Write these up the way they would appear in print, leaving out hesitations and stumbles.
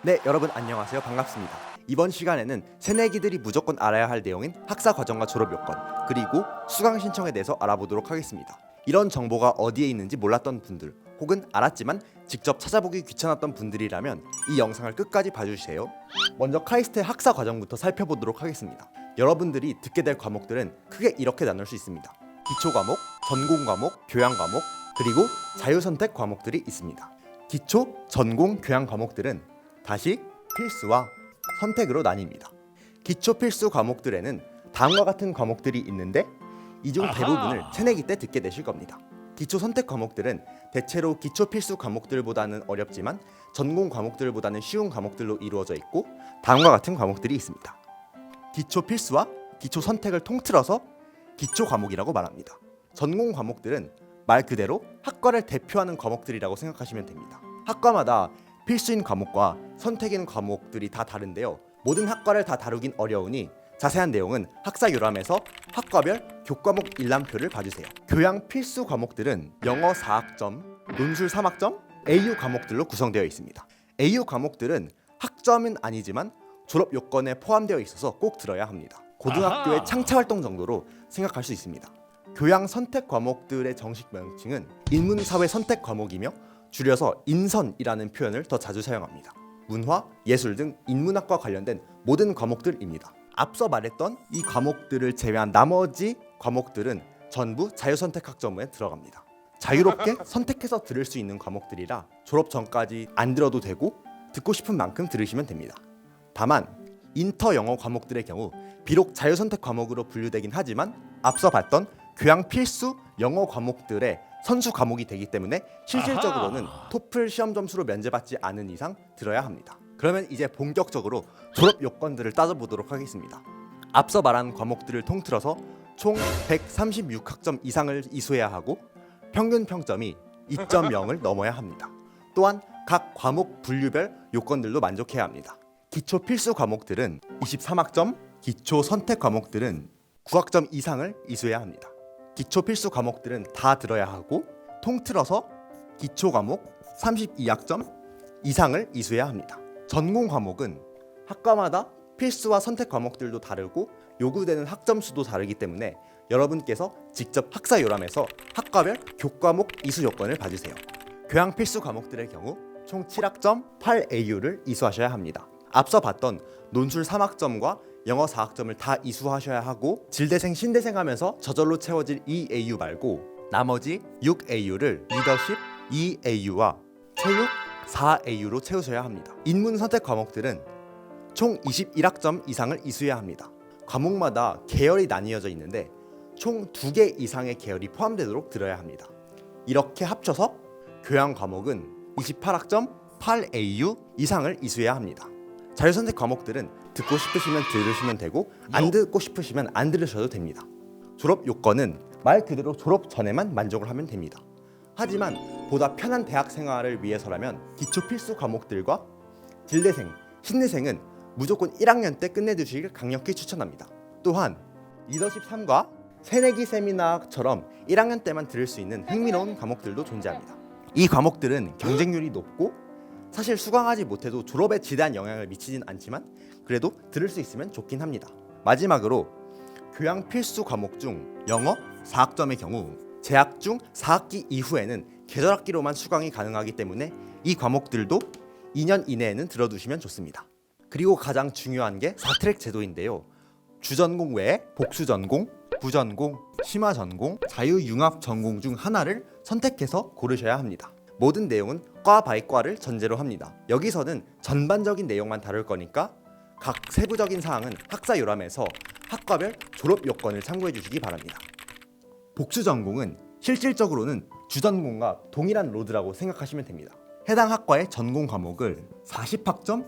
네, 여러분 안녕하세요. 반갑습니다. 이번 시간에는 새내기들이 무조건 알아야 할 내용인 학사 과정과 졸업 요건, 그리고 수강 신청에 대해서 알아보도록 하겠습니다. 이런 정보가 어디에 있는지 몰랐던 분들, 혹은 알았지만 직접 찾아보기 귀찮았던 분들이라면 이 영상을 끝까지 봐주세요. 먼저 카이스트의 학사 과정부터 살펴보도록 하겠습니다. 여러분들이 듣게 될 과목들은 크게 이렇게 나눌 수 있습니다. 기초 과목, 전공 과목, 교양 과목, 그리고 자유선택 과목들이 있습니다. 기초, 전공, 교양 과목들은 다시 필수와 선택으로 나뉩니다. 기초 필수 과목들에는 다음과 같은 과목들이 있는데 이 중 대부분을 새내기 때 듣게 되실 겁니다. 기초 선택 과목들은 대체로 기초 필수 과목들보다는 어렵지만 전공 과목들보다는 쉬운 과목들로 이루어져 있고 다음과 같은 과목들이 있습니다. 기초 필수와 기초 선택을 통틀어서 기초 과목이라고 말합니다. 전공 과목들은 말 그대로 학과를 대표하는 과목들이라고 생각하시면 됩니다. 학과마다 필수인 과목과 선택인 과목들이 다 다른데요. 모든 학과를 다 다루긴 어려우니 자세한 내용은 학사 요람에서 학과별 교과목 일람표를 봐주세요. 교양 필수 과목들은 영어 4학점, 논술 3학점, AU 과목들로 구성되어 있습니다. AU 과목들은 학점은 아니지만 졸업 요건에 포함되어 있어서 꼭 들어야 합니다. 고등학교의 창차활동 정도로 생각할 수 있습니다. 교양 선택 과목들의 정식 명칭은 인문사회 선택 과목이며 줄여서 인선이라는 표현을 더 자주 사용합니다. 문화, 예술 등 인문학과 관련된 모든 과목들입니다. 앞서 말했던 이 과목들을 제외한 나머지 과목들은 전부 자유선택 학점에 들어갑니다. 자유롭게 선택해서 들을 수 있는 과목들이라 졸업 전까지 안 들어도 되고 듣고 싶은 만큼 들으시면 됩니다. 다만 인터 영어 과목들의 경우 비록 자유선택 과목으로 분류되긴 하지만 앞서 봤던 교양 필수 영어 과목들의 선수 과목이 되기 때문에 실질적으로는 토플 시험 점수로 면제받지 않은 이상 들어야 합니다. 그러면 이제 본격적으로 졸업 요건들을 따져보도록 하겠습니다. 앞서 말한 과목들을 통틀어서 총 136학점 이상을 이수해야 하고 평균 평점이 2.0을 넘어야 합니다. 또한 각 과목 분류별 요건들도 만족해야 합니다. 기초 필수 과목들은 23학점, 기초 선택 과목들은 9학점 이상을 이수해야 합니다. 기초 필수 과목들은 다 들어야 하고 통틀어서 기초 과목 32학점 이상을 이수해야 합니다. 전공 과목은 학과마다 필수와 선택 과목들도 다르고 요구되는 학점 수도 다르기 때문에 여러분께서 직접 학사 요람에서 학과별 교과목 이수 요건을 봐주세요. 교양 필수 과목들의 경우 총 7학점 8AU를 이수하셔야 합니다. 앞서 봤던 논술 3학점과 영어 4학점을 다 이수하셔야 하고 질대생, 신대생 하면서 저절로 채워질 2AU 말고 나머지 6AU를 리더십 2AU와 체육 4AU로 채우셔야 합니다. 인문 선택 과목들은 총 21학점 이상을 이수해야 합니다. 과목마다 계열이 나뉘어져 있는데 총 2개 이상의 계열이 포함되도록 들어야 합니다. 이렇게 합쳐서 교양 과목은 28학점 8AU 이상을 이수해야 합니다. 자유선택 과목들은 듣고 싶으시면 들으시면 되고 안 듣고 싶으시면 안 들으셔도 됩니다. 졸업 요건은 말 그대로 졸업 전에만 만족을 하면 됩니다. 하지만 보다 편한 대학 생활을 위해서라면 기초 필수 과목들과 질대생, 신대생은 무조건 1학년 때 끝내두시길 강력히 추천합니다. 또한 리더십 3과 새내기 세미나처럼 1학년 때만 들을 수 있는 흥미로운 과목들도 존재합니다. 이 과목들은 경쟁률이 높고 사실 수강하지 못해도 졸업에 지대한 영향을 미치진 않지만 그래도 들을 수 있으면 좋긴 합니다. 마지막으로 교양 필수 과목 중 영어 4학점의 경우 재학 중 4학기 이후에는 계절학기로만 수강이 가능하기 때문에 이 과목들도 2년 이내에는 들어두시면 좋습니다. 그리고 가장 중요한 게 4트랙 제도인데요. 주전공 외에 복수전공, 부전공, 심화전공, 자유융합전공 중 하나를 선택해서 고르셔야 합니다. 모든 내용은 과 바이 과를 전제로 합니다. 여기서는 전반적인 내용만 다룰 거니까 각 세부적인 사항은 학사 요람에서 학과별 졸업 요건을 참고해 주시기 바랍니다. 복수 전공은 실질적으로는 주전공과 동일한 로드라고 생각하시면 됩니다. 해당 학과의 전공 과목을 40학점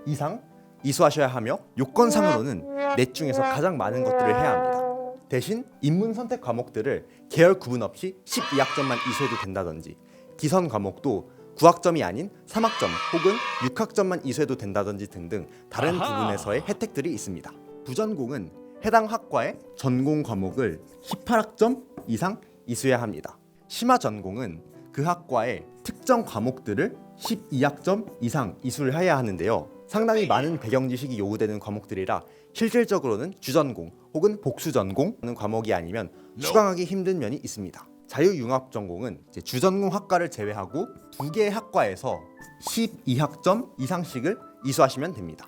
이상 이수하셔야 하며 요건상으로는 넷 중에서 가장 많은 것들을 해야 합니다. 대신 인문 선택 과목들을 계열 구분 없이 12학점만 이수해도 된다든지 기선 과목도 9학점이 아닌 3학점 혹은 6학점만 이수해도 된다든지 등등 다른 부분에서의 혜택들이 있습니다. 부전공은 해당 학과의 전공 과목을 18학점 이상 이수해야 합니다. 심화 전공은 그 학과의 특정 과목들을 12학점 이상 이수를 해야 하는데요. 상당히 많은 배경 지식이 요구되는 과목들이라 실질적으로는 주전공 혹은 복수전공하는 과목이 아니면 수강하기 힘든 면이 있습니다. 자유융합전공은 주전공 학과를 제외하고 2개의 학과에서 12학점 이상씩을 이수하시면 됩니다.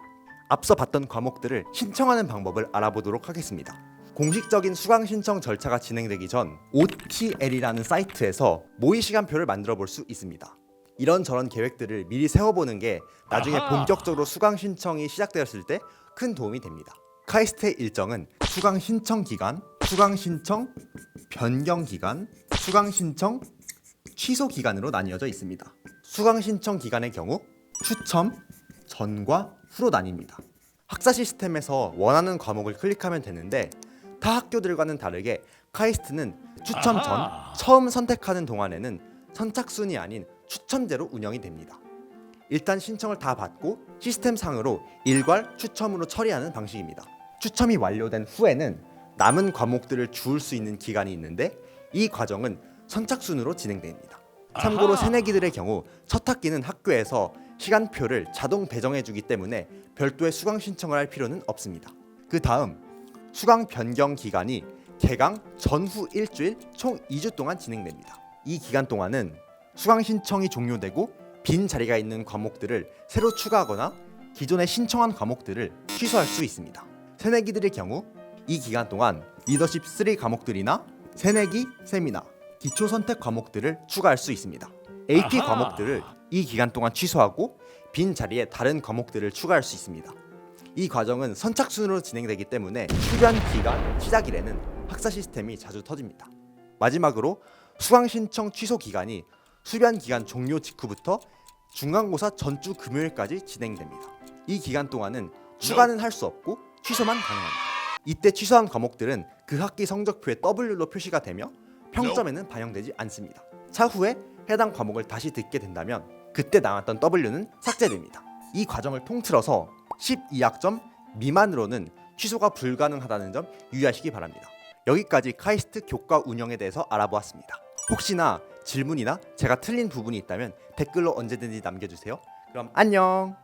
앞서 봤던 과목들을 신청하는 방법을 알아보도록 하겠습니다. 공식적인 수강 신청 절차가 진행되기 전 OTL이라는 사이트에서 모의 시간표를 만들어 볼 수 있습니다. 이런저런 계획들을 미리 세워보는 게 나중에 본격적으로 수강 신청이 시작되었을 때 큰 도움이 됩니다. 카이스트의 일정은 수강 신청 기간, 수강 신청 변경 기간, 수강 신청 취소 기간으로 나뉘어져 있습니다. 수강 신청 기간의 경우 추첨 전과 후로 나뉩니다. 학사 시스템에서 원하는 과목을 클릭하면 되는데 타 학교들과는 다르게 카이스트는 추첨 전 처음 선택하는 동안에는 선착순이 아닌 추첨제로 운영이 됩니다. 일단 신청을 다 받고 시스템상으로 일괄 추첨으로 처리하는 방식입니다. 추첨이 완료된 후에는 남은 과목들을 주울 수 있는 기간이 있는데 이 과정은 선착순으로 진행됩니다. 참고로 새내기들의 경우 첫 학기는 학교에서 시간표를 자동 배정해주기 때문에 별도의 수강 신청을 할 필요는 없습니다. 그 다음 수강 변경 기간이 개강 전후 일주일 총 2주 동안 진행됩니다. 이 기간 동안은 수강 신청이 종료되고 빈 자리가 있는 과목들을 새로 추가하거나 기존에 신청한 과목들을 취소할 수 있습니다. 새내기들의 경우 이 기간 동안 리더십 3 과목들이나 새내기 세미나, 기초 선택 과목들을 추가할 수 있습니다. AP 과목들을 이 기간 동안 취소하고 빈 자리에 다른 과목들을 추가할 수 있습니다. 이 과정은 선착순으로 진행되기 때문에 수련 기간 시작일에는 학사 시스템이 자주 터집니다. 마지막으로 수강 신청 취소 기간이 수련 기간 종료 직후부터 중간고사 전주 금요일까지 진행됩니다. 이 기간 동안은 추가는 할 수 없고 취소만 가능합니다. 이때 취소한 과목들은 그 학기 성적표에 W로 표시가 되며 평점에는 반영되지 않습니다. 차후에 해당 과목을 다시 듣게 된다면 그때 나왔던 W는 삭제됩니다. 이 과정을 통틀어서 12학점 미만으로는 취소가 불가능하다는 점 유의하시기 바랍니다. 여기까지 카이스트 교과 운영에 대해서 알아보았습니다. 혹시나 질문이나 제가 틀린 부분이 있다면 댓글로 언제든지 남겨주세요. 그럼 안녕!